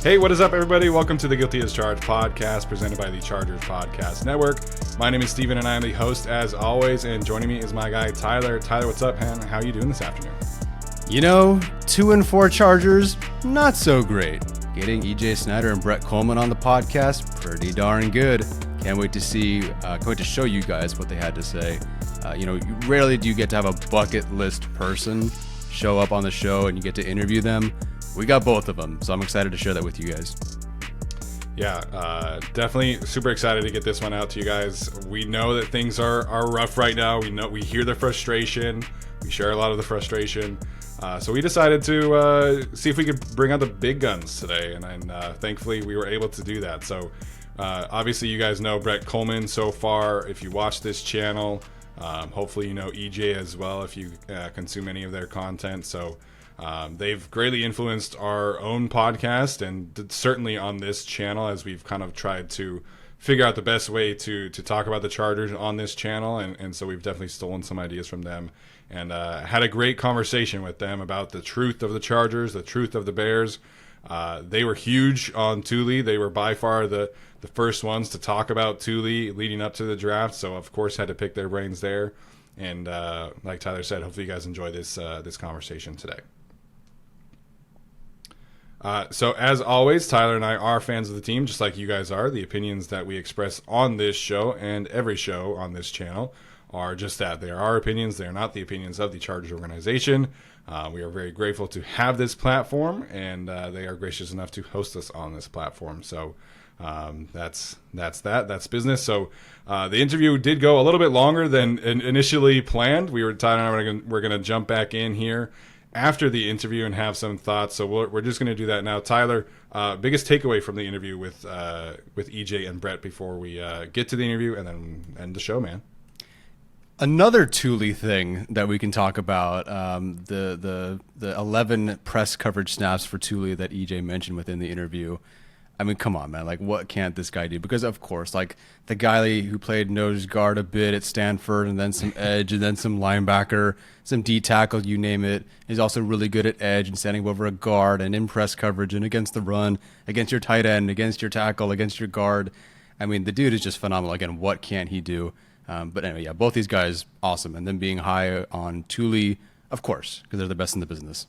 Hey, what is up, everybody? Welcome to the Guilty as Charged podcast presented by the Chargers Podcast Network. My name is Steven, and I am the host, as always, and joining me is my guy, Tyler. Tyler, what's up, man? How are you doing this afternoon? 2-4 Chargers, not so great. Getting EJ Snyder and Brett Kollmann on the podcast, pretty darn good. Can't wait to show you guys what they had to say. Rarely do you get to have a bucket list person show up on the show and you get to interview them. We got both of them, so I'm excited to share that with you guys. Yeah, definitely super excited to get this one out to you guys. We know that things are rough right now. We hear the frustration. We share a lot of the frustration. So we decided to see if we could bring out the big guns today, and thankfully we were able to do that. So obviously you guys know Brett Kollmann so far. If you watch this channel, hopefully you know EJ as well if you consume any of their content. So they've greatly influenced our own podcast, and certainly on this channel, as we've kind of tried to figure out the best way to talk about the Chargers on this channel. And so we've definitely stolen some ideas from them and had a great conversation with them about the truth of the Chargers, the truth of the Bears. They were huge on Tuli. They were by far the first ones to talk about Tuli leading up to the draft. So of course had to pick their brains there. And like Tyler said, hopefully you guys enjoy this conversation today. So as always, Tyler and I are fans of the team, just like you guys are. The opinions that we express on this show and every show on this channel are just that. They are our opinions. They are not the opinions of the Chargers organization. We are very grateful to have this platform, and they are gracious enough to host us on this platform. So that's business. So the interview did go a little bit longer than initially planned. Tyler and I were going to jump back in here after the interview and have some thoughts, so we're just going to do that now. Tyler, biggest takeaway from the interview with EJ and Brett before we get to the interview and then end the show, man. Another Tuli thing that we can talk about, the 11 press coverage snaps for Tuli that EJ mentioned within the interview. I mean, come on, man. Like, what can't this guy do? Because, of course, like, the guy who played nose guard a bit at Stanford and then some edge and then some linebacker, some D tackle, you name it, is also really good at edge and standing over a guard and in press coverage and against the run, against your tight end, against your tackle, against your guard. I mean, the dude is just phenomenal. Again, what can't he do? But anyway, yeah, both these guys, awesome. And then being high on Tuli, of course, because they're the best in the business.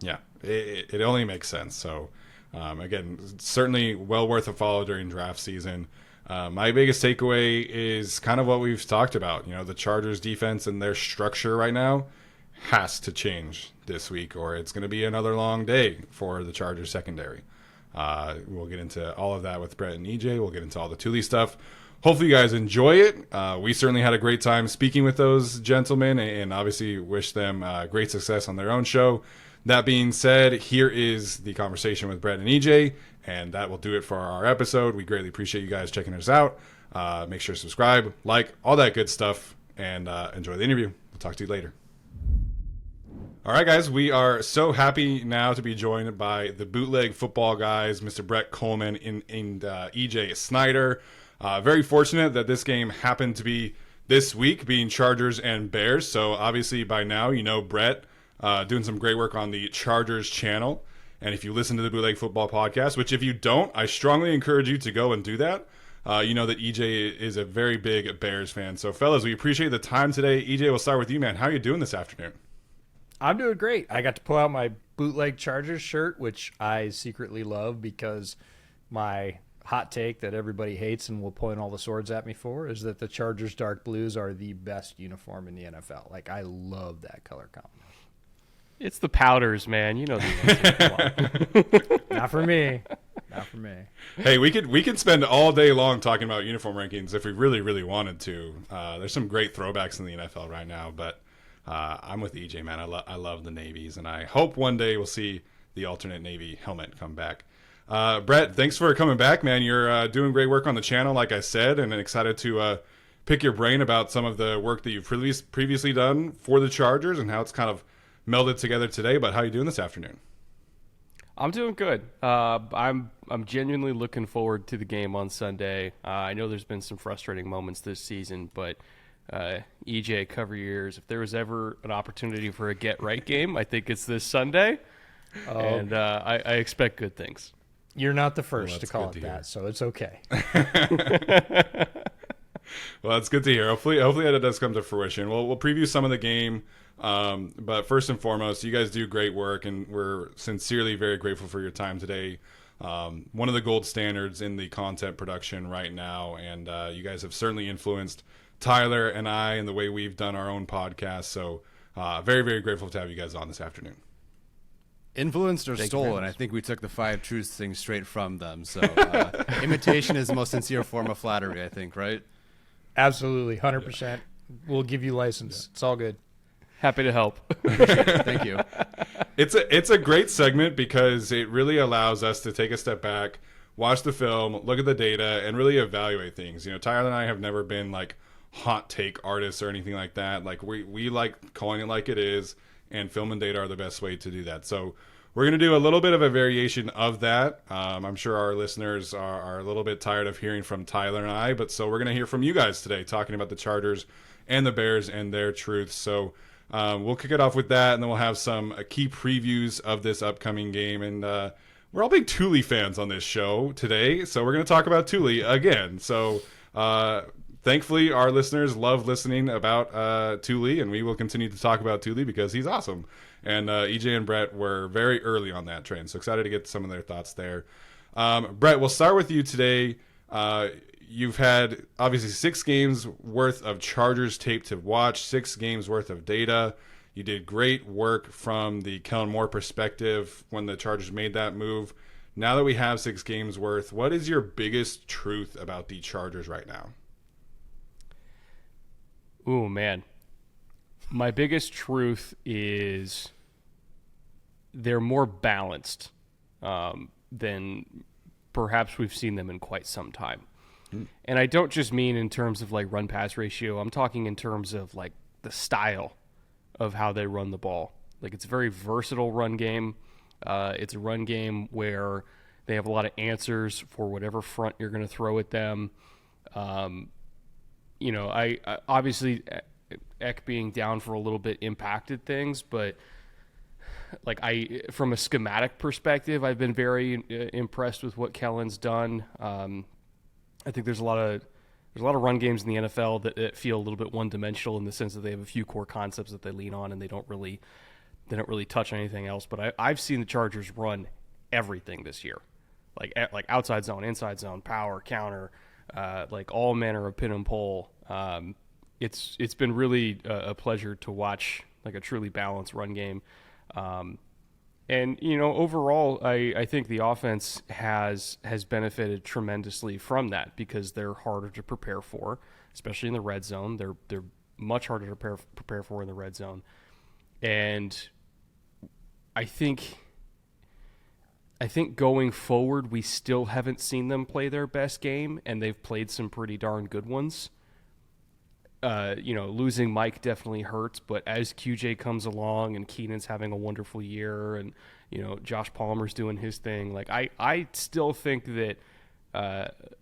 Yeah, it only makes sense. So, again, certainly well worth a follow during draft season. My biggest takeaway is kind of what we've talked about. The Chargers defense and their structure right now has to change this week, or it's going to be another long day for the Chargers secondary. We'll get into all of that with Brett and EJ. We'll get into all the Tuli stuff. Hopefully you guys enjoy it. We certainly had a great time speaking with those gentlemen, and obviously wish them great success on their own show. That being said, here is the conversation with Brett and EJ, and that will do it for our episode. We greatly appreciate you guys checking us out. Make sure to subscribe, like, all that good stuff, and enjoy the interview. We'll talk to you later. All right, guys, we are so happy now to be joined by the bootleg football guys, Mr. Brett Kollmann and EJ Snyder. Very fortunate that this game happened to be this week, being Chargers and Bears. So obviously by now you know Brett doing some great work on the Chargers channel. And if you listen to the Bootleg Football Podcast, which if you don't, I strongly encourage you to go and do that. You know that EJ is a very big Bears fan. So fellas, we appreciate the time today. EJ, we'll start with you, man. How are you doing this afternoon? I'm doing great. I got to pull out my bootleg Chargers shirt, which I secretly love because my hot take that everybody hates and will point all the swords at me for is that the Chargers dark blues are the best uniform in the NFL. Like, I love that color combination. It's the powders, man. You know the answer. Not for me. Not for me. Hey, we could spend all day long talking about uniform rankings if we really, really wanted to. There's some great throwbacks in the NFL right now, but I'm with EJ, man. I love the navies, and I hope one day we'll see the alternate navy helmet come back. Brett, thanks for coming back, man. You're doing great work on the channel, like I said, and excited to pick your brain about some of the work that you've previously done for the Chargers and how it's kind of melded together today. But how are you doing this afternoon? I'm doing good. I'm genuinely looking forward to the game on Sunday. I know there's been some frustrating moments this season, but EJ, cover your ears. If there was ever an opportunity for a get-right game, I think it's this Sunday, and I expect good things. You're not the first to that's call good it to hear. that, so it's okay. Well, that's good to hear. Hopefully that does come to fruition. We'll preview some of the game, but first and foremost, you guys do great work, and we're sincerely very grateful for your time today. One of the gold standards in the content production right now, and you guys have certainly influenced Tyler and I in the way we've done our own podcast. So very, very grateful to have you guys on this afternoon. Influenced or Thank you stolen? very much. I think we took the 5 truths thing straight from them. So imitation is the most sincere form of flattery, I think, right? Absolutely, 100%. We'll give you license. It's all good. Happy to help. Thank you. It's a great segment because it really allows us to take a step back, watch the film, look at the data, and really evaluate things. You know, Tyler and I have never been like hot take artists or anything like that. Like we like calling it like it is, and film and data are the best way to do that. So we're going to do a little bit of a variation of that. I'm sure our listeners are a little bit tired of hearing from Tyler and I, but so we're going to hear from you guys today talking about the Chargers and the Bears and their truths. So we'll kick it off with that, and then we'll have some key previews of this upcoming game. And we're all big Tuli fans on this show today, so we're going to talk about Tuli again. So thankfully, our listeners love listening about Tuli, and we will continue to talk about Tuli because he's awesome. And EJ and Brett were very early on that train, so excited to get some of their thoughts there. Brett, we'll start with you today. You've had, obviously, 6 games worth of Chargers tape to watch, 6 games worth of data. You did great work from the Kellen Moore perspective when the Chargers made that move. Now that we have 6 games worth, what is your biggest truth about the Chargers right now? Ooh, man. My biggest truth is they're more balanced than perhaps we've seen them in quite some time. And I don't just mean in terms of like run-pass ratio. I'm talking in terms of like the style of how they run the ball. Like it's a very versatile run game. It's a run game where they have a lot of answers for whatever front you're going to throw at them. You know, I obviously Eck being down for a little bit impacted things, but like from a schematic perspective, I've been very impressed with what Kellen's done. I think there's a lot of run games in the NFL that feel a little bit one-dimensional in the sense that they have a few core concepts that they lean on and they don't really touch anything else. But I've seen the Chargers run everything this year, like outside zone, inside zone, power, counter, like all manner of pin and pull. It's been really a pleasure to watch like a truly balanced run game. And, you know, overall, I think the offense has benefited tremendously from that because they're harder to prepare for, especially in the red zone. They're much harder to prepare for in the red zone. And I think going forward, we still haven't seen them play their best game, and they've played some pretty darn good ones. You know, losing Mike definitely hurts, but as QJ comes along and Keenan's having a wonderful year and, you know, Josh Palmer's doing his thing, like I still think that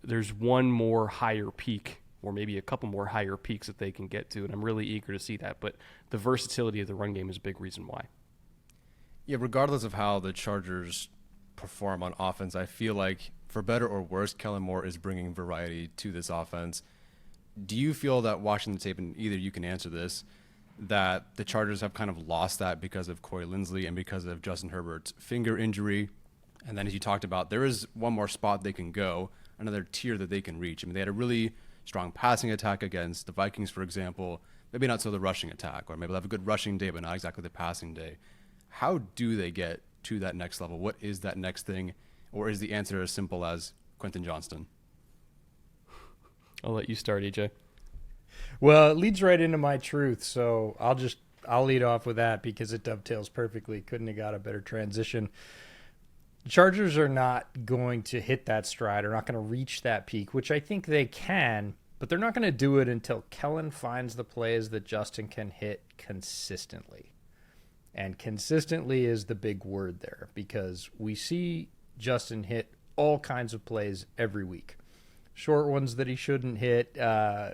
there's one more higher peak or maybe a couple more higher peaks that they can get to, and I'm really eager to see that. But the versatility of the run game is a big reason why. Yeah, regardless of how the Chargers perform on offense, I feel like, for better or worse, Kellen Moore is bringing variety to this offense. Do you feel that watching the tape, and either you can answer this, that the Chargers have kind of lost that because of Corey Linsley and because of Justin Herbert's finger injury? And then, as you talked about, there is one more spot they can go, another tier that they can reach. I mean, they had a really strong passing attack against the Vikings, for example. Maybe not so the rushing attack, or maybe they'll have a good rushing day, but not exactly the passing day. How do they get to that next level? What is that next thing? Or is the answer as simple as Quentin Johnston? I'll let you start, EJ. Well, it leads right into my truth, so I'll lead off with that because it dovetails perfectly. Couldn't have got a better transition. Chargers are not going to hit that stride, or not going to reach that peak, which I think they can, but they're not going to do it until Kellen finds the plays that Justin can hit consistently. And consistently is the big word there, because we see Justin hit all kinds of plays every week. Short ones that he shouldn't hit, escapism,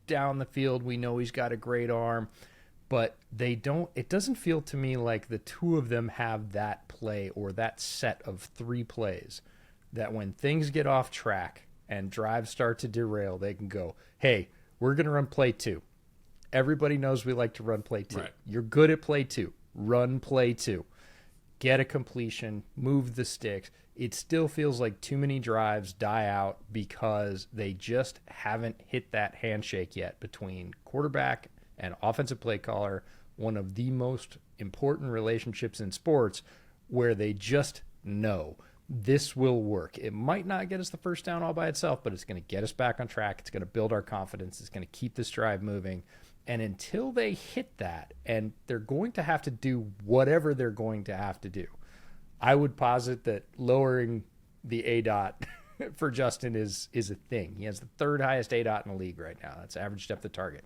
down the field. We know he's got a great arm. but they don't. It doesn't feel to me like the two of them have that play or that set of 3 plays that when things get off track and drives start to derail, they can go, hey, we're going to run play 2. Everybody knows we like to run play 2. Right. You're good at play 2. Run play 2. Get a completion, move the sticks. It still feels like too many drives die out because they just haven't hit that handshake yet between quarterback and offensive play caller, one of the most important relationships in sports, where they just know this will work. It might not get us the first down all by itself, but it's going to get us back on track. It's going to build our confidence. It's going to keep this drive moving. And until they hit that, and they're going to have to do whatever they're going to have to do, I would posit that lowering the ADOT for Justin is a thing. He has the 3rd highest ADOT in the league right now. That's average depth of target.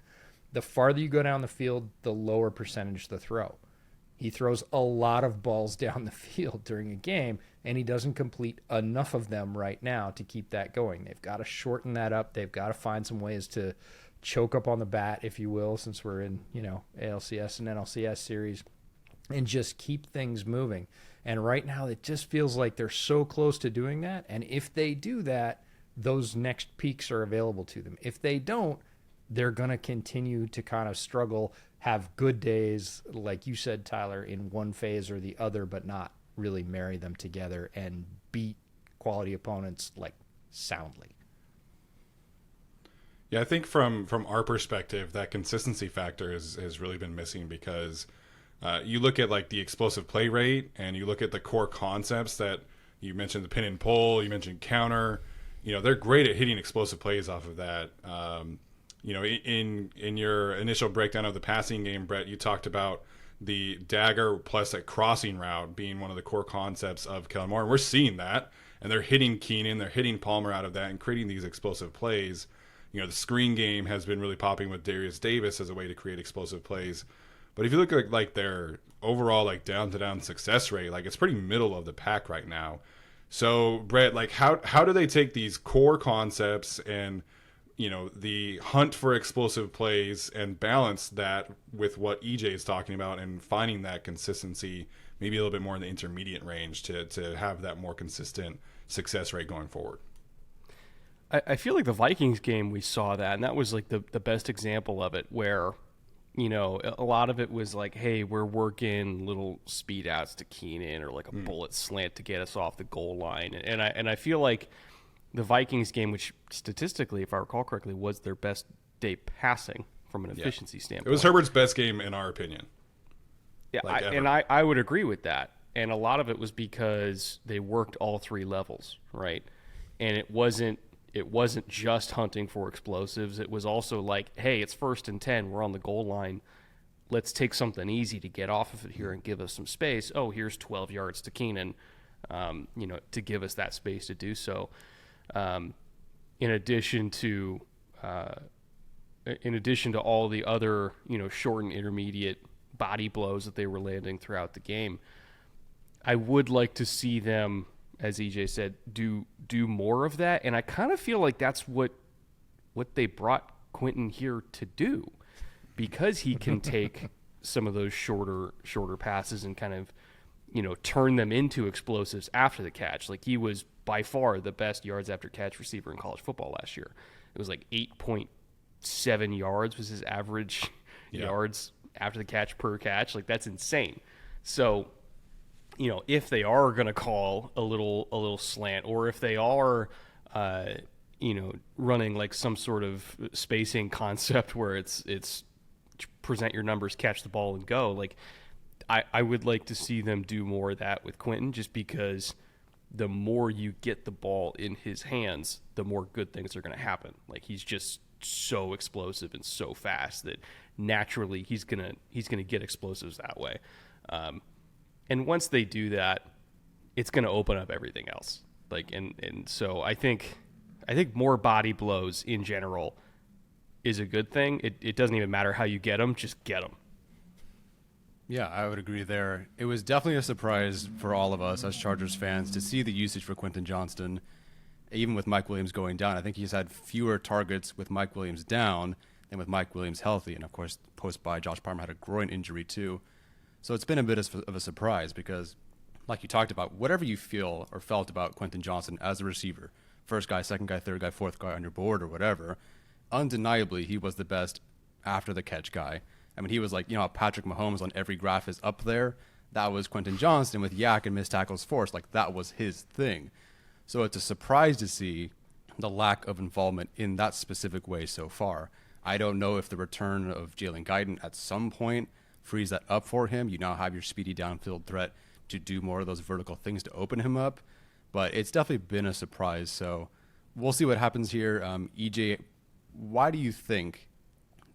The farther you go down the field, the lower percentage the throw. He throws a lot of balls down the field during a game, and he doesn't complete enough of them right now to keep that going. They've got to shorten that up. They've got to find some ways to choke up on the bat, if you will, since we're in, ALCS and NLCS series, and just keep things moving. And right now, it just feels like they're so close to doing that. And if they do that, those next peaks are available to them. If they don't, they're going to continue to kind of struggle, have good days, like you said, Tyler, in one phase or the other, but not really marry them together and beat quality opponents like soundly. Yeah, I think from our perspective, that consistency factor has really been missing because you look at like the explosive play rate and you look at the core concepts that you mentioned, the pin and pull, you mentioned counter. They're great at hitting explosive plays off of that. In your initial breakdown of the passing game, Brett, you talked about the dagger plus a crossing route being one of the core concepts of Kellen Moore. And we're seeing that, and they're hitting Keenan, they're hitting Palmer out of that and creating these explosive plays. The screen game has been really popping with Darius Davis as a way to create explosive plays. But if you look at like their overall like down-to-down success rate, like it's pretty middle of the pack right now. So, Brett, like how do they take these core concepts and the hunt for explosive plays and balance that with what EJ is talking about and finding that consistency, maybe a little bit more in the intermediate range to have that more consistent success rate going forward? I feel like the Vikings game, we saw that, and that was like the best example of it where, a lot of it was like, hey, we're working little speed outs to Keenan or like a bullet slant to get us off the goal line. And I feel like the Vikings game, which statistically, if I recall correctly, was their best day passing from an efficiency standpoint. It was Herbert's best game in our opinion. Yeah, I would agree with that. And a lot of it was because they worked all 3 levels, right? And it wasn't just hunting for explosives. It was also like, hey, it's 1st and 10. We're on the goal line. Let's take something easy to get off of it here and give us some space. Oh, here's 12 yards to Keenan, to give us that space to do so. In addition to all the other, short and intermediate body blows that they were landing throughout the game, I would like to see them, as EJ said, do more of that. And I kind of feel like that's what they brought Quentin here to do, because he can take some of those shorter passes and kind of, turn them into explosives after the catch. Like, he was by far the best yards after catch receiver in college football last year. It was like 8.7 yards was his average yards after the catch per catch. Like, that's insane. So, if they are going to call a little slant, or if they are, running like some sort of spacing concept where it's present your numbers, catch the ball and go. Like, I would like to see them do more of that with Quentin, just because the more you get the ball in his hands, the more good things are going to happen. Like, he's just so explosive and so fast that naturally he's gonna get explosives that way. And once they do that, it's going to open up everything else. Like, and so I think more body blows in general is a good thing. It doesn't even matter how you get them, just get them. Yeah, I would agree there. It was definitely a surprise for all of us as Chargers fans to see the usage for Quentin Johnston, even with Mike Williams going down. I think he's had fewer targets with Mike Williams down and with Mike Williams healthy, and of course, post-bye, Josh Palmer had a groin injury too. So it's been a bit of a surprise because, like you talked about, whatever you feel or felt about Quentin Johnston as a receiver, first guy, second guy, third guy, fourth guy on your board or whatever, undeniably he was the best after the catch guy. I mean, he was like, how Patrick Mahomes on every graph is up there. That was Quentin Johnston with yak and missed tackles forced. Like, that was his thing. So it's a surprise to see the lack of involvement in that specific way so far. I don't know if the return of Jalen Guyton at some point frees that up for him. You now have your speedy downfield threat to do more of those vertical things to open him up. But it's definitely been a surprise. So we'll see what happens here. EJ, why do you think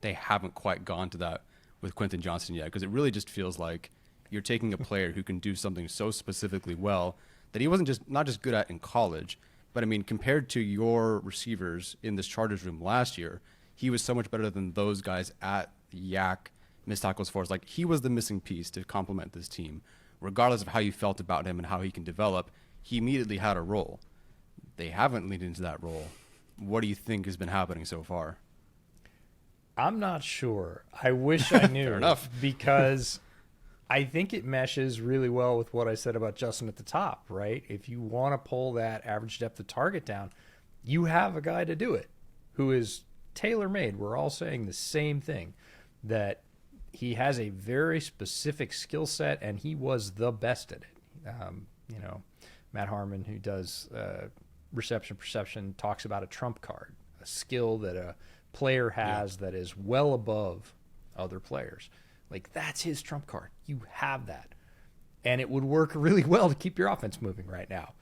they haven't quite gone to that with Quentin Johnston yet? Because it really just feels like you're taking a player who can do something so specifically well that he wasn't not just good at in college, but I mean, compared to your receivers in this Chargers room last year, he was so much better than those guys at yak, missed tackles forced. Like, he was the missing piece to complement this team. Regardless of how you felt about him and how he can develop, he immediately had a role. They haven't leaned into that role. What do you think has been happening so far? I'm not sure. I wish I knew. Fair enough. Because I think it meshes really well with what I said about Justin at the top, right? If you want to pull that average depth of target down, you have a guy to do it who is tailor-made. We're all saying the same thing, that he has a very specific skill set, and he was the best at it. Matt Harmon, who does reception perception, talks about a trump card, a skill that a player has that is well above other players. Like, that's his trump card. You have that. And it would work really well to keep your offense moving right now.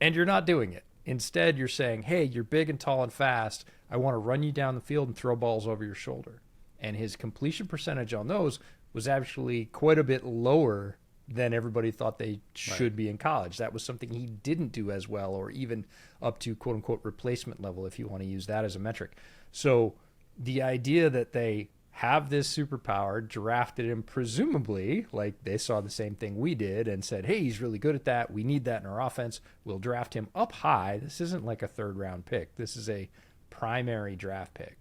And you're not doing it. Instead, you're saying, hey, you're big and tall and fast. I want to run you down the field and throw balls over your shoulder. And his completion percentage on those was actually quite a bit lower than everybody thought they should be in college. That was something he didn't do as well, or even up to quote-unquote replacement level, if you want to use that as a metric. So the idea that they have this superpower, drafted him presumably, like they saw the same thing we did and said, hey, he's really good at that. We need that in our offense. We'll draft him up high. This isn't like a third-round pick. This is a primary draft pick.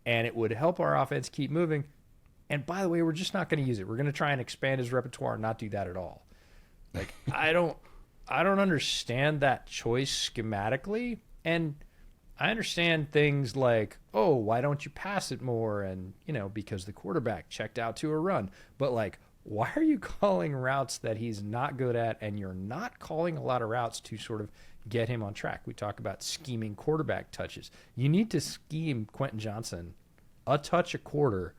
And it would help our offense keep moving. And by the way, we're just not going to use it. We're going to try and expand his repertoire and not do that at all. Like, I don't understand that choice schematically. And I understand things like, oh, why don't you pass it more? And, because the quarterback checked out to a run. But, like, why are you calling routes that he's not good at, and you're not calling a lot of routes to sort of get him on track? We talk about scheming quarterback touches. You need to scheme Quentin Johnston a touch a quarter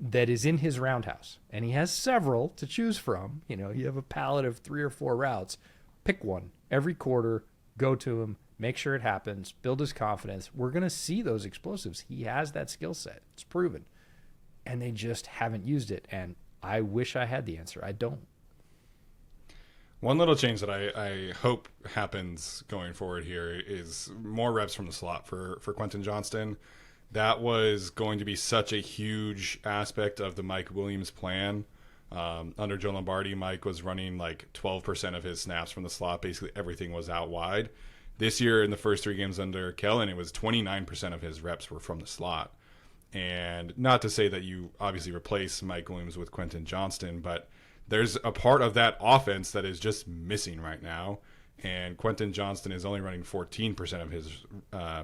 that is in his roundhouse. And he has several to choose from. You have a palette of 3 or 4 routes. Pick one every quarter, go to him, make sure it happens, build his confidence. We're going to see those explosives. He has that skill set. It's proven. And they just haven't used it. And I wish I had the answer. I don't. One little change that I hope happens going forward here is more reps from the slot for Quentin Johnston. That was going to be such a huge aspect of the Mike Williams plan. Under Joe Lombardi, Mike was running like 12% of his snaps from the slot. Basically, everything was out wide. This year, in the first 3 games under Kellen, it was 29% of his reps were from the slot. And not to say that you obviously replace Mike Williams with Quentin Johnston, but there's a part of that offense that is just missing right now. And Quentin Johnston is only running 14% of his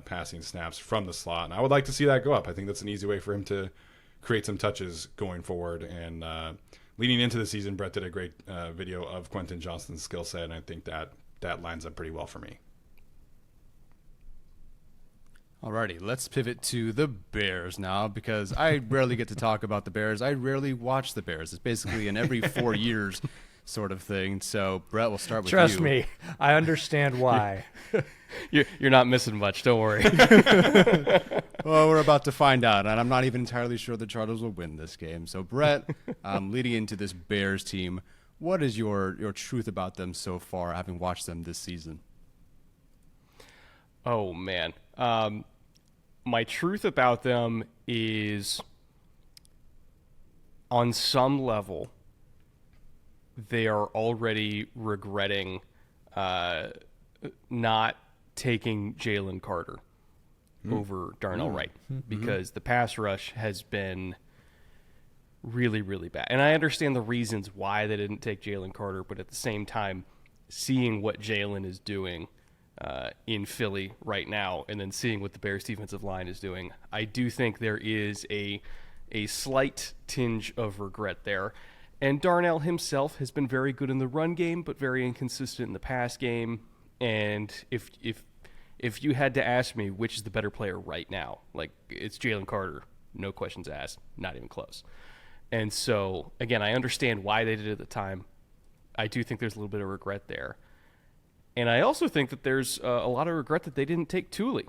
passing snaps from the slot. And I would like to see that go up. I think that's an easy way for him to create some touches going forward. And leading into the season, Brett did a great video of Quentin Johnston's skill set, and I think that lines up pretty well for me. Alrighty, let's pivot to the Bears now, because I rarely get to talk about the Bears. I rarely watch the Bears. It's basically an every 4 years sort of thing. So, Brett, we'll start with you. Trust me, I understand why. You're not missing much. Don't worry. Well, we're about to find out, and I'm not even entirely sure the Chargers will win this game. So, Brett, leading into this Bears team, what is your truth about them so far, having watched them this season? Oh, man. My truth about them is, on some level, they are already regretting not taking Jalen Carter. over Darnell Wright because the pass rush has been really, really bad. And I understand the reasons why they didn't take Jalen Carter, but at the same time, seeing what Jalen is doing in Philly right now and then seeing what the Bears defensive line is doing, I do think there is a slight tinge of regret there. And Darnell himself has been very good in the run game, but very inconsistent in the pass game. And if you had to ask me which is the better player right now, like it's Jalen Carter, no questions asked, not even close. And so, again, I understand why they did it at the time. I do think there's a little bit of regret there. And I also think that there's a lot of regret that they didn't take Tuli.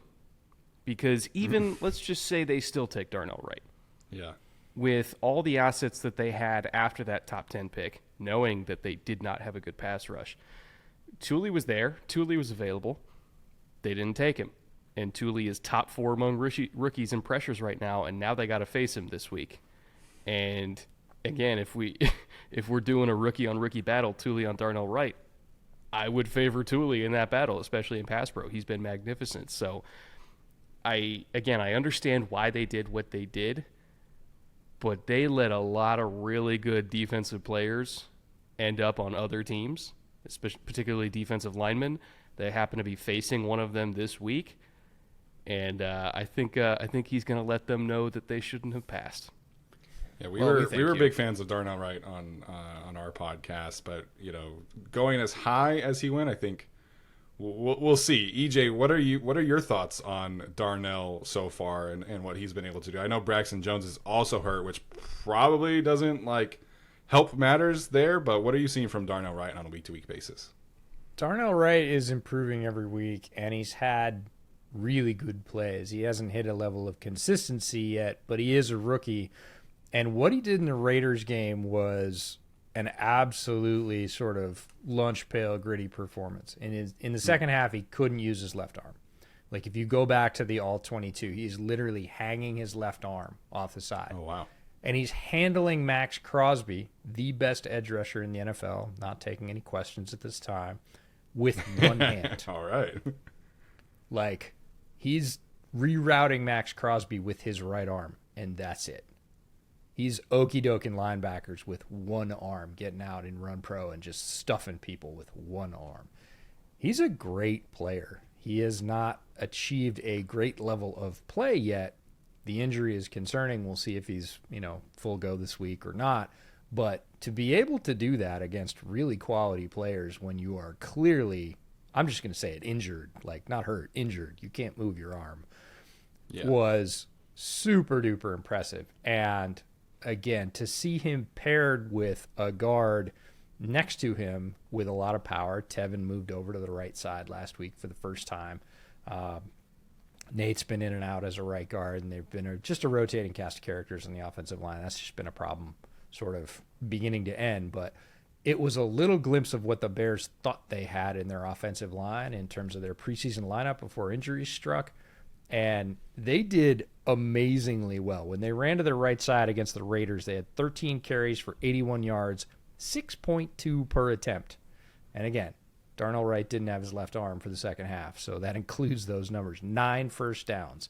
Because even, let's just say they still take Darnell Wright. Yeah. With all the assets that they had after that top 10 pick, knowing that they did not have a good pass rush, Tuli was there. Tuli was available. They didn't take him. And Tuli is top 4 among rookies in pressures right now, and now they got to face him this week. And again, if we're doing a rookie-on-rookie battle, Tuli on Darnell Wright, I would favor Tuli in that battle, especially in pass pro. He's been magnificent. So, I understand why they did what they did, but they let a lot of really good defensive players end up on other teams, especially particularly defensive linemen. They happen to be facing one of them this week, and I think he's going to let them know that they shouldn't have passed. Yeah, we were big fans of Darnell Wright on our podcast, but going as high as he went, I think we'll see. EJ, what are your thoughts on Darnell so far and what he's been able to do? I know Braxton Jones is also hurt, which probably doesn't help matters there, but what are you seeing from Darnell Wright on a week-to-week basis? Darnell Wright is improving every week, and he's had really good plays. He hasn't hit a level of consistency yet, but he is a rookie. And what he did in the Raiders game was an absolutely sort of lunch pail gritty performance. In the second half, he couldn't use his left arm. Like if you go back to the All-22, he's literally hanging his left arm off the side. Oh, wow. And he's handling Max Crosby, the best edge rusher in the NFL, not taking any questions at this time, with one hand. All right. Like he's rerouting Max Crosby with his right arm, and that's it. He's okey-doking linebackers with one arm, getting out in run pro and just stuffing people with one arm. He's a great player. He has not achieved a great level of play yet. The injury is concerning. We'll see if he's, full go this week or not. But to be able to do that against really quality players when you are clearly, I'm just going to say it, injured, like not hurt, injured, you can't move your arm, was super duper impressive. And again, to see him paired with a guard next to him with a lot of power. Tevin moved over to the right side last week for the first time. Nate's been in and out as a right guard, and they've been just a rotating cast of characters on the offensive line. That's just been a problem sort of beginning to end. But it was a little glimpse of what the Bears thought they had in their offensive line in terms of their preseason lineup before injuries struck. And they did amazingly well. When they ran to their right side against the Raiders, they had 13 carries for 81 yards, 6.2 per attempt. And again, Darnell Wright didn't have his left arm for the second half, so that includes those numbers. 9 first downs.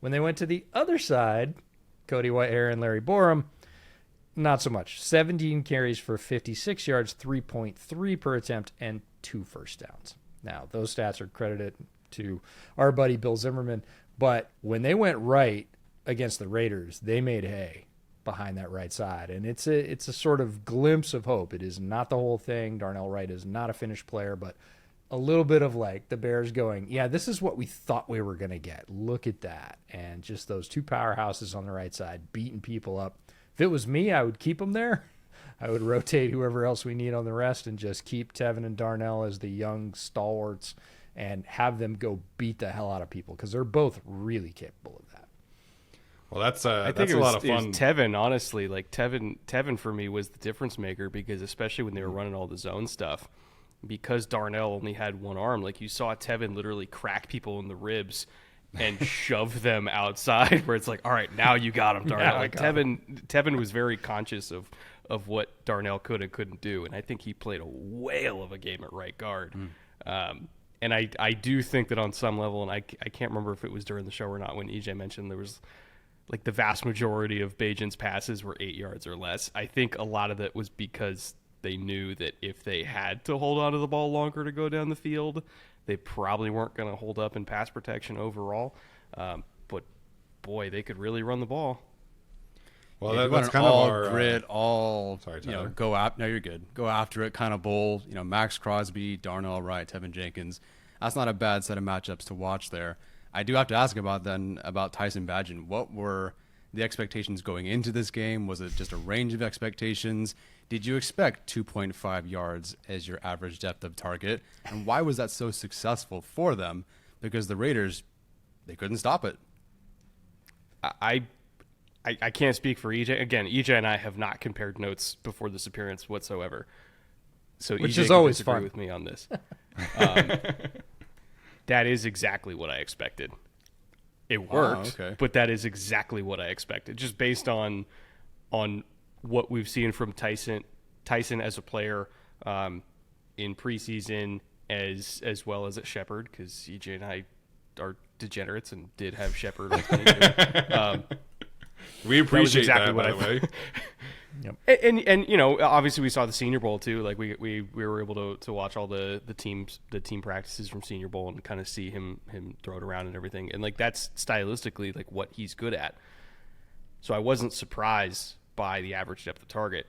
When they went to the other side, Cody Whitehair and Larry Borum, not so much. 17 carries for 56 yards, 3.3 per attempt, and 2 first downs. Now, those stats are credited to our buddy Bill Zimmerman, but when they went right against the Raiders, they made hay behind that right side, and it's a sort of glimpse of hope. It is not the whole thing. Darnell Wright is not a finished player, but a little bit of the Bears going, yeah, this is what we thought we were going to get. Look at that. And just those two powerhouses on the right side beating people up. If it was me, I would keep them there. I would rotate whoever else we need on the rest and just keep Tevin and Darnell as the young stalwarts and have them go beat the hell out of people because they're both really capable of that. Well, that's I think a lot of fun. It was Tevin, honestly, Tevin for me was the difference maker because especially when they were running all the zone stuff, because Darnell only had one arm, you saw Tevin literally crack people in the ribs and shove them outside where it's all right, now you got him, Darnell. Tevin was very conscious of what Darnell could and couldn't do, and I think he played a whale of a game at right guard. And And I do think that on some level, and I can't remember if it was during the show or not when EJ mentioned there was like the vast majority of Bagent's passes were 8 yards or less. I think a lot of that was because they knew that if they had to hold on to the ball longer to go down the field, they probably weren't going to hold up in pass protection overall. But boy, they could really run the ball. Well, Yeah, that's kind all of our grit, all sorry, you know, Tyler. go out. No, you're good. Go after it, kind of bowl. You know, Max Crosby, Darnell Wright, Tevin Jenkins. That's not a bad set of matchups to watch there. I do have to ask about Tyson Bagnet. What were the expectations going into this game? Was it just a range of expectations? Did you expect 2.5 yards as your average depth of target? And why was that so successful for them? Because the Raiders, they couldn't stop it. I can't speak for EJ. Again, EJ and I have not compared notes before this appearance whatsoever. So Which EJ is can always disagree fun. with me on this. That is exactly what I expected. It worked, okay. but that is exactly what I expected, just based on what we've seen from Tyson as a player in preseason, as well as at Shepherd, because EJ and I are degenerates and did have Shepherd with me. We appreciate exactly that, what by I the way. And you know, obviously we saw the Senior Bowl too. Like we were able to watch all the team practices from Senior Bowl and kind of see him throw it around and everything. And like that's stylistically like what he's good at. So I wasn't surprised by the average depth of target.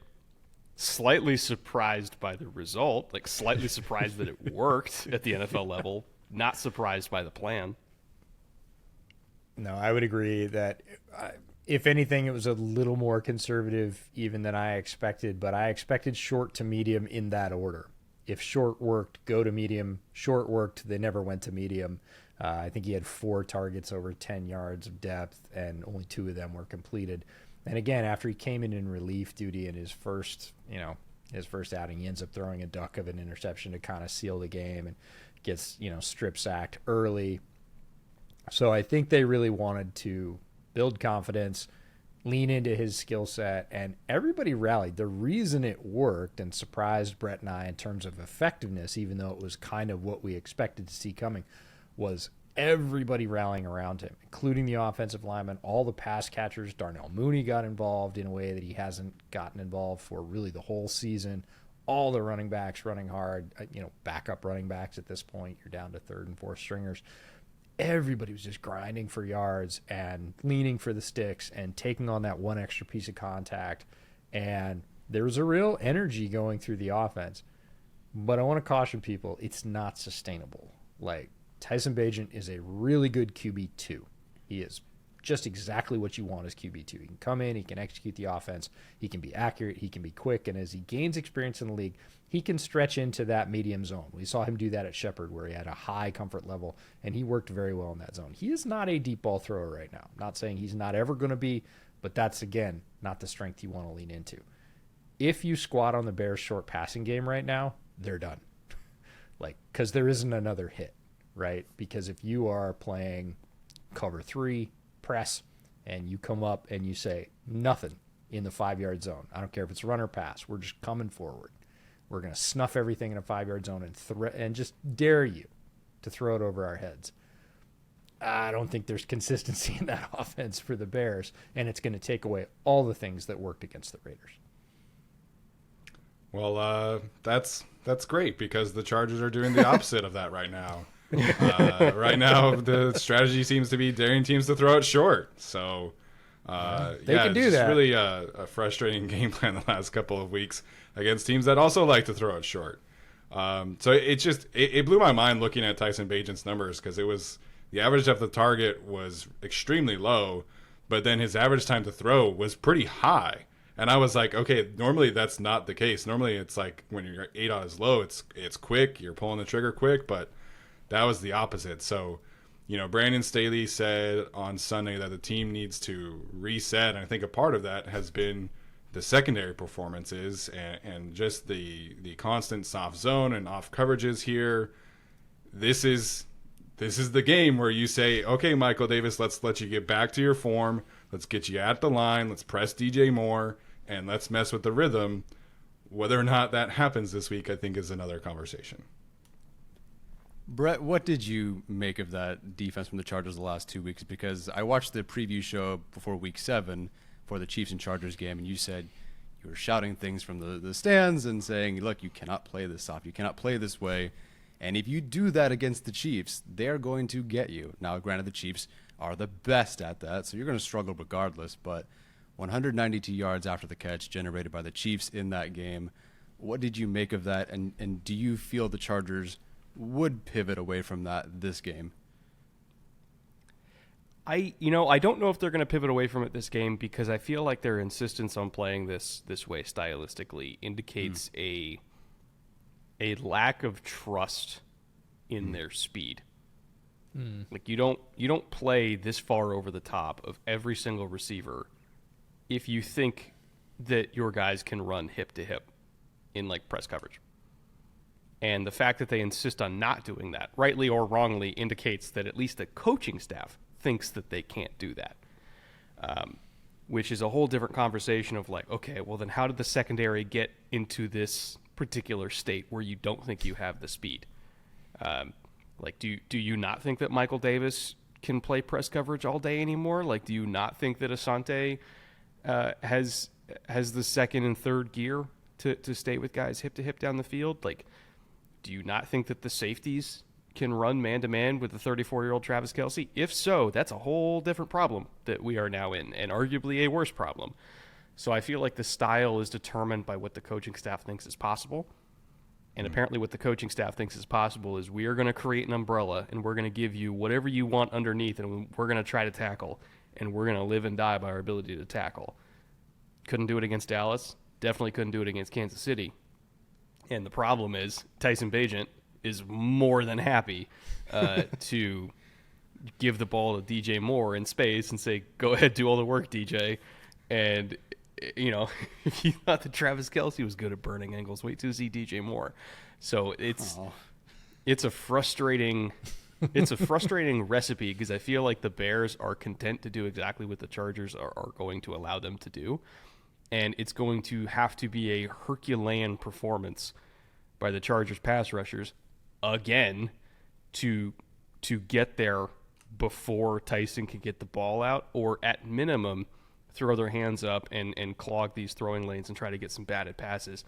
Slightly surprised by the result. Like slightly surprised that it worked at the NFL level. Not surprised by the plan. No, I would agree that if anything, it was a little more conservative even than I expected, but I expected short to medium in that order. If short worked, go to medium. Short worked, they never went to medium. I think he had 4 targets over 10 yards of depth, and only 2 of them were completed. And again, after he came in relief duty in his first outing, he ends up throwing a duck of an interception to kind of seal the game and gets, strip sacked early. So I think they really wanted to build confidence, lean into his skill set, and everybody rallied. The reason it worked and surprised Brett and I in terms of effectiveness, even though it was kind of what we expected to see coming, was everybody rallying around him, including the offensive linemen, all the pass catchers. Darnell Mooney got involved in a way that he hasn't gotten involved for really the whole season. All the running backs running hard, backup running backs at this point. You're down to 3rd and 4th stringers. Everybody was just grinding for yards and leaning for the sticks and taking on that one extra piece of contact. And there was a real energy going through the offense. But I want to caution people, it's not sustainable. Like, Tyson Bagnet is a really good QB2. He is just exactly what you want as QB2. He can come in, he can execute the offense, he can be accurate, he can be quick, and as he gains experience in the league, he can stretch into that medium zone. We saw him do that at Shepherd, where he had a high comfort level, and he worked very well in that zone. He is not a deep ball thrower right now. Not saying he's not ever going to be, but that's, again, not the strength you want to lean into. If you squat on the Bears' short passing game right now, they're done. Because there isn't another hit, right? Because if you are playing cover 3, press, and you come up and you say nothing in the 5-yard zone, I don't care if it's run or pass, we're just coming forward. We're going to snuff everything in a 5-yard zone and just dare you to throw it over our heads. I don't think there's consistency in that offense for the Bears, and it's going to take away all the things that worked against the Raiders. Well, that's great, because the Chargers are doing the opposite of that right now. Right now, the strategy seems to be daring teams to throw it short. So, They can do it's that. really a frustrating game plan the last couple of weeks against teams that also like to throw it short. So it blew my mind looking at Tyson Bagnet's numbers, because it was the average depth of target was extremely low, but then his average time to throw was pretty high. And I was like, okay, normally that's not the case. Normally it's like when your 8 is low, it's quick, you're pulling the trigger quick, but that was the opposite. So, Brandon Staley said on Sunday that the team needs to reset, and I think a part of that has been the secondary performances and just the constant soft zone and off coverages here. This is the game where you say, okay, Michael Davis, let's let you get back to your form. Let's get you at the line. Let's press DJ Moore, and let's mess with the rhythm. Whether or not that happens this week, I think, is another conversation. Brett, what did you make of that defense from the Chargers the last 2 weeks? Because I watched the preview show before Week 7 for the Chiefs and Chargers game, and you said you were shouting things from the stands and saying, look, you cannot play this soft. You cannot play this way. And if you do that against the Chiefs, they're going to get you. Now, granted, the Chiefs are the best at that, so you're going to struggle regardless. But 192 yards after the catch generated by the Chiefs in that game. What did you make of that? And do you feel the Chargers would pivot away from that this game? I don't know if they're going to pivot away from it this game, because I feel like their insistence on playing this way stylistically indicates a lack of trust in their speed. Like you don't play this far over the top of every single receiver if you think that your guys can run hip to hip in like press coverage. And the fact that they insist on not doing that, rightly or wrongly, indicates that at least the coaching staff thinks that they can't do that, which is a whole different conversation of like, okay, well then how did the secondary get into this particular state where you don't think you have the speed? Like, do you not think that Michael Davis can play press coverage all day anymore? Like, do you not think that Asante has the second and third gear to stay with guys hip to hip down the field? Like, do you not think that the safeties can run man-to-man with the 34-year-old Travis Kelce? If so, that's a whole different problem that we are now in, and arguably a worse problem. So I feel like the style is determined by what the coaching staff thinks is possible. And apparently what the coaching staff thinks is possible is we are going to create an umbrella, and we're going to give you whatever you want underneath, and we're going to try to tackle, and we're going to live and die by our ability to tackle. Couldn't do it against Dallas. Definitely couldn't do it against Kansas City. And the problem is Tyson Bagnet is more than happy to give the ball to DJ Moore in space and say, go ahead, do all the work, DJ. And, if you thought that Travis Kelce was good at burning angles, wait till you see DJ Moore. So it's a frustrating recipe, because I feel like the Bears are content to do exactly what the Chargers are going to allow them to do. And it's going to have to be a Herculean performance by the Chargers pass rushers again to get there before Tyson can get the ball out, or at minimum throw their hands up and clog these throwing lanes and try to get some batted passes.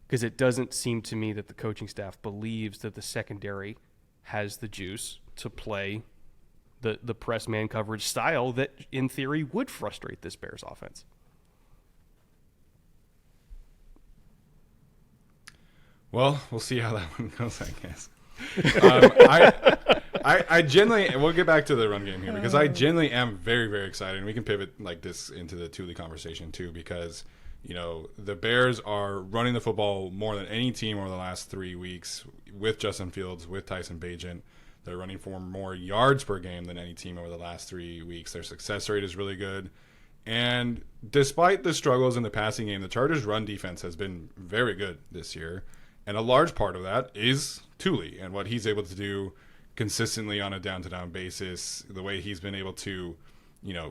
Because it doesn't seem to me that the coaching staff believes that the secondary has the juice to play the press man coverage style that in theory would frustrate this Bears offense. Well, we'll see how that one goes, I guess. I genuinely, and we'll get back to the run game here, because I genuinely am very, very excited. And we can pivot like this into the Tuli conversation too, because, the Bears are running the football more than any team over the last 3 weeks with Justin Fields, with Tyson Bagnet. They're running for more yards per game than any team over the last 3 weeks. Their success rate is really good. And despite the struggles in the passing game, the Chargers' run defense has been very good this year. And a large part of that is Tuli and what he's able to do consistently on a down-to-down basis, the way he's been able to,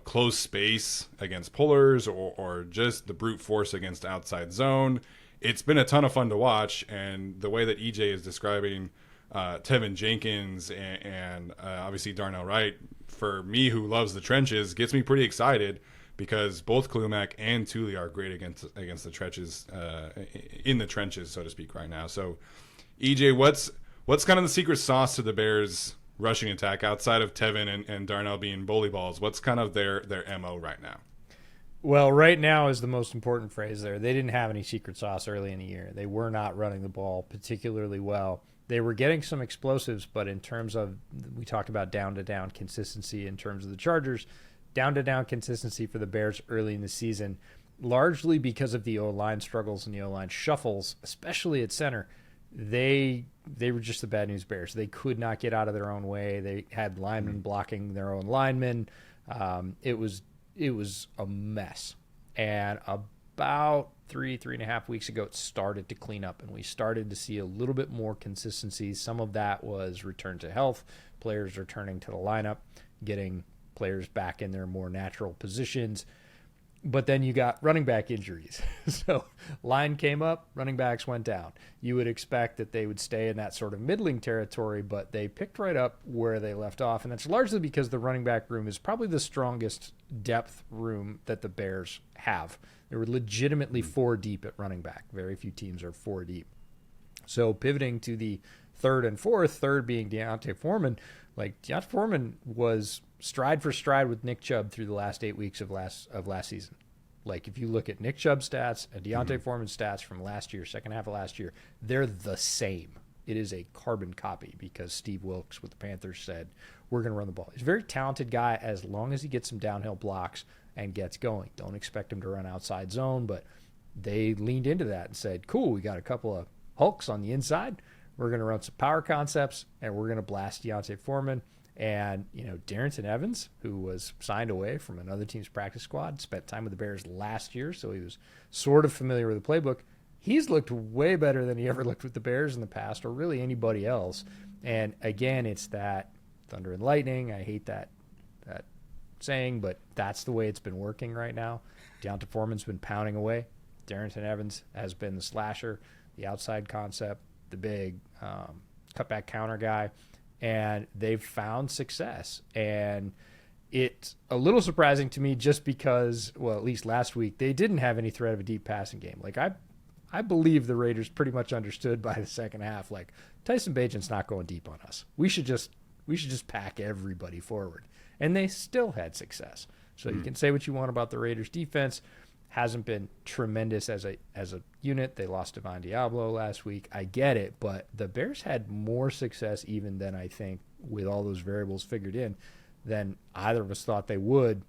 close space against pullers or just the brute force against outside zone. It's been a ton of fun to watch, and the way that EJ is describing Tevin Jenkins and obviously Darnell Wright, for me who loves the trenches, gets me pretty excited, because both Kollmann and Tuli are great against the trenches, in the trenches, so to speak, right now. So, EJ, what's kind of the secret sauce to the Bears' rushing attack outside of Tevin and Darnell being bully balls? What's kind of their MO right now? Well, right now is the most important phrase there. They didn't have any secret sauce early in the year. They were not running the ball particularly well. They were getting some explosives, but in terms of, we talked about down-to-down consistency in terms of the Chargers, down-to-down consistency for the Bears early in the season, largely because of the O-line struggles and the O-line shuffles, especially at center. They were just the bad news Bears. They could not get out of their own way. They had linemen blocking their own linemen. It was a mess. And about three and a half weeks ago, it started to clean up, and we started to see a little bit more consistency. Some of that was return to health, players returning to the lineup, getting players back in their more natural positions. But then you got running back injuries. So line came up, running backs went down. You would expect that they would stay in that sort of middling territory, but they picked right up where they left off. And that's largely because the running back room is probably the strongest depth room that the Bears have. They were legitimately 4 deep at running back. Very few teams are 4 deep. So pivoting to the third and fourth, third being Deontay Foreman, like Deontay Foreman was stride for stride with Nick Chubb through the last 8 weeks of last season. Like if you look at Nick Chubb's stats and Deontay Foreman's stats from last year, second half of last year, they're the same. It is a carbon copy because Steve Wilkes with the Panthers said, we're going to run the ball. He's a very talented guy as long as he gets some downhill blocks and gets going. Don't expect him to run outside zone, but they leaned into that and said, cool, we got a couple of hulks on the inside. We're going to run some power concepts, and we're going to blast Deontay Foreman. And, Darrington Evans, who was signed away from another team's practice squad, spent time with the Bears last year, so he was sort of familiar with the playbook. He's looked way better than he ever looked with the Bears in the past, or really anybody else. And, again, it's that thunder and lightning. I hate that saying, but that's the way it's been working right now. Deontay Foreman's been pounding away. Darrington Evans has been the slasher, the outside concept, the big cutback counter guy, and they've found success. And it's a little surprising to me just because, well, at least last week, they didn't have any threat of a deep passing game. Like, I believe the Raiders pretty much understood by the second half, like, Tyson Bagent's not going deep on us. We should just pack everybody forward. And they still had success. So you can say what you want about the Raiders defense. Hasn't been tremendous as a unit. They lost Devon Diablo last week. I get it, but the Bears had more success even than I think with all those variables figured in than either of us thought they would.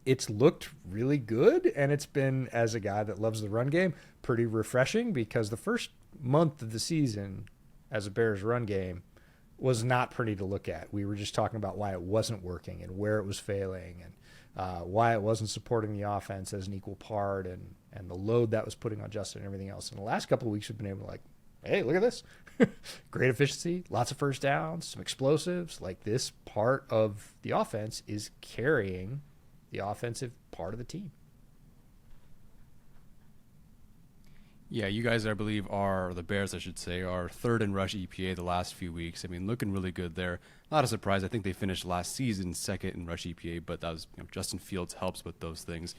It's looked really good, and it's been, as a guy that loves the run game, pretty refreshing because the first month of the season as a Bears run game was not pretty to look at. We were just talking about why it wasn't working and where it was failing and why it wasn't supporting the offense as an equal part and the load that was putting on Justin and everything else. In the last couple of weeks, we've been able to hey, look at this. Great efficiency, lots of first downs, some explosives. Like this part of the offense is carrying the offensive part of the team. Yeah, you guys, I believe, the Bears, I should say, are third in rush EPA the last few weeks. I mean, looking really good there. Not a surprise. I think they finished last season second in rush EPA, but that was Justin Fields helps with those things.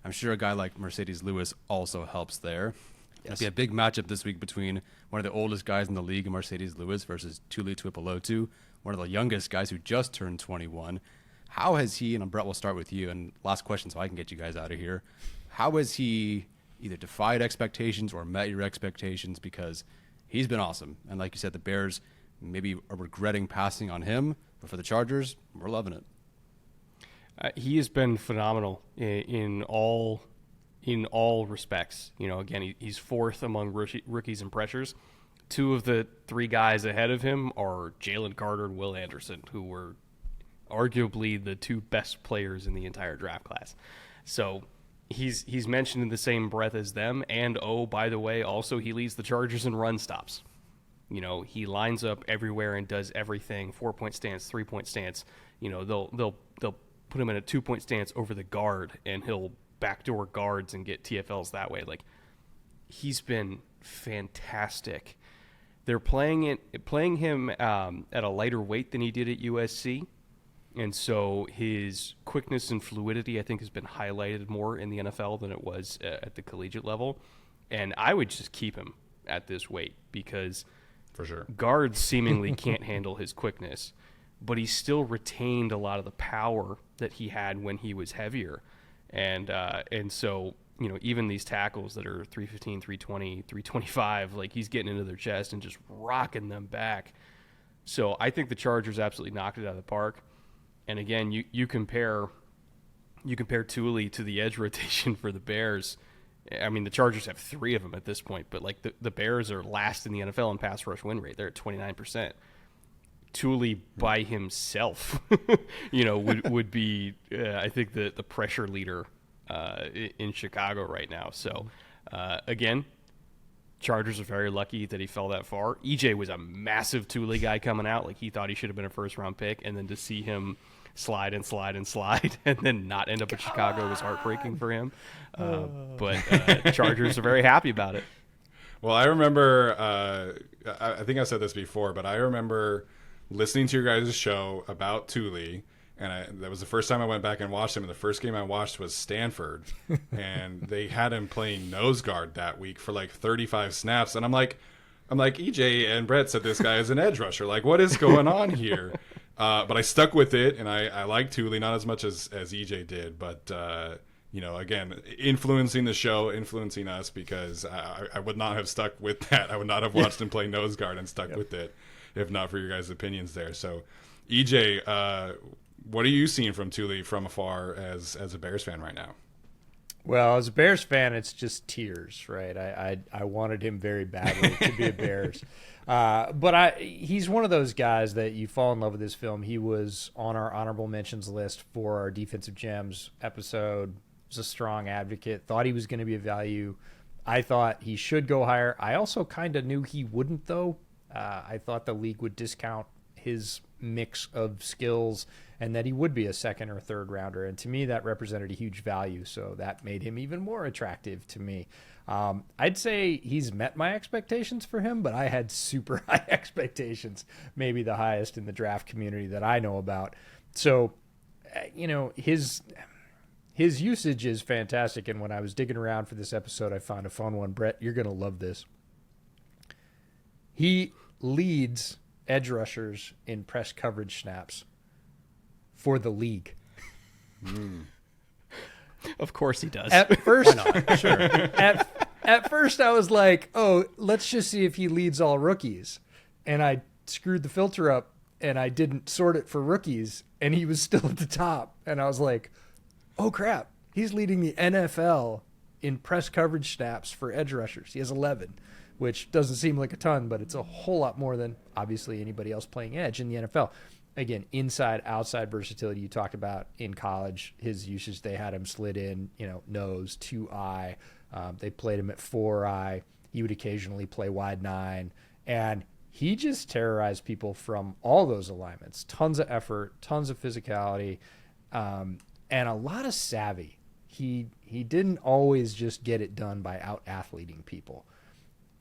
I'm sure a guy like Mercedes Lewis also helps there. Yes. It'll be a big matchup this week between one of the oldest guys in the league, Mercedes Lewis, versus Tuli Tuipulotu, one of the youngest guys who just turned 21. How has he, and Brett, we'll start with you, and last question so I can get you guys out of here. How has he either defied expectations or met your expectations? Because he's been awesome. And like you said, the Bears maybe are regretting passing on him, but for the Chargers, we're loving it. He has been phenomenal in all respects. Again, he's fourth among rookies in pressures. 2 of the 3 guys ahead of him are Jalen Carter and Will Anderson, who were arguably the 2 best players in the entire draft class. So he's mentioned in the same breath as them, and by the way, also he leads the Chargers in run stops. He lines up everywhere and does everything. 4-point stance, 3-point stance. They'll put him in a 2-point stance over the guard, and he'll backdoor guards and get TFLs that way. Like, he's been fantastic. They're playing him at a lighter weight than he did at USC. And so his quickness and fluidity, I think, has been highlighted more in the NFL than it was at the collegiate level. And I would just keep him at this weight because for sure guards seemingly can't handle his quickness, but he still retained a lot of the power that he had when he was heavier. And so, even these tackles that are 315, 320, 325, like he's getting into their chest and just rocking them back. So I think the Chargers absolutely knocked it out of the park. And again, you compare Tuli to the edge rotation for the Bears. I mean, the Chargers have 3 of them at this point, but like the Bears are last in the NFL in pass rush win rate. They're at 29%. Tuli by himself, would be, I think, the pressure leader in Chicago right now. So, again, Chargers are very lucky that he fell that far. EJ was a massive Tuli guy coming out. Like, he thought he should have been a first-round pick, and then to see him slide and slide and slide and then not end up in Chicago was heartbreaking for him. But Chargers are very happy about it. Well, I remember, I think I said this before, but I remember listening to your guys' show about Tuli, and that was the first time I went back and watched him. And the first game I watched was Stanford, and they had him playing nose guard that week for like 35 snaps. And I'm like, EJ and Brett said this guy is an edge rusher. Like, what is going on here? But I stuck with it, and I like Tuli, not as much as EJ did, but again, influencing the show, influencing us, because I would not have stuck with that. I would not have watched him play nose guard and stuck with it if not for your guys' opinions there. So, EJ, what are you seeing from Tuli from afar as a Bears fan right now? Well, as a Bears fan, it's just tears, right? I wanted him very badly to be a Bears. But he's one of those guys that you fall in love with his film. He was on our honorable mentions list for our Defensive Gems episode. Was a strong advocate. Thought he was going to be a value. I thought he should go higher. I also kind of knew he wouldn't, though. I thought the league would discount his mix of skills and that he would be a second or third rounder. And to me, that represented a huge value. So that made him even more attractive to me. I'd say he's met my expectations for him, but I had super high expectations, maybe the highest in the draft community that I know about. So, his usage is fantastic. And when I was digging around for this episode, I found a fun one. Brett, you're going to love this. He leads edge rushers in press coverage snaps for the league. Of course he does. At first, sure. At first, I was like, "Oh, let's just see if he leads all rookies." And I screwed the filter up, and I didn't sort it for rookies, and he was still at the top. And I was like, "Oh crap, he's leading the NFL in press coverage snaps for edge rushers. He has 11." Which doesn't seem like a ton, but it's a whole lot more than obviously anybody else playing edge in the NFL. Again, inside, outside versatility you talked about in college, his usage, they had him slid in, nose, 2-eye. They played him at 4-eye. He would occasionally play wide 9. And he just terrorized people from all those alignments. Tons of effort, tons of physicality, and a lot of savvy. He didn't always just get it done by out-athleting people.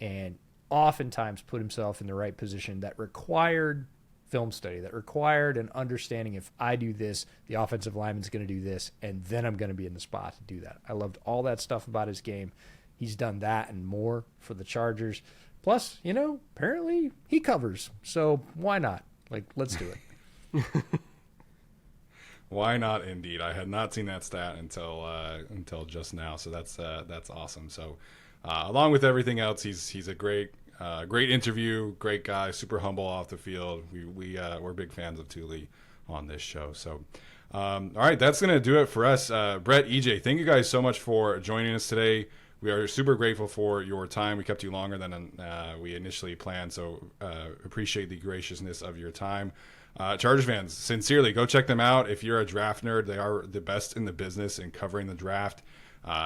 And oftentimes put himself in the right position that required film study, that required an understanding, if I do this, the offensive lineman's going to do this, and then I'm going to be in the spot to do that. I loved all that stuff about his game. He's done that and more for the Chargers. Plus, apparently he covers. So why not? Let's do it. Why not, indeed. I had not seen that stat until just now, so that's awesome. So along with everything else, he's a great interview, great guy, super humble off the field. We're big fans of Tuli on this show. So all right, that's gonna do it for us. Brett, EJ, thank you guys so much for joining us today. We are super grateful for your time. We kept you longer than we initially planned, so appreciate the graciousness of your time. Chargers fans, sincerely, go check them out. If you're a draft nerd, they are the best in the business in covering the draft.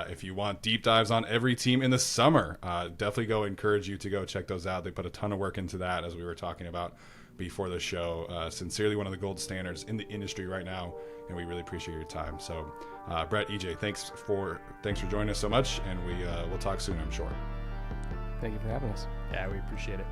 If you want deep dives on every team in the summer, definitely encourage you to go check those out. They put a ton of work into that, as we were talking about before the show. Sincerely, one of the gold standards in the industry right now, and we really appreciate your time. So, Brett, EJ, thanks for joining us so much, and we'll talk soon, I'm sure. Thank you for having us. Yeah, we appreciate it.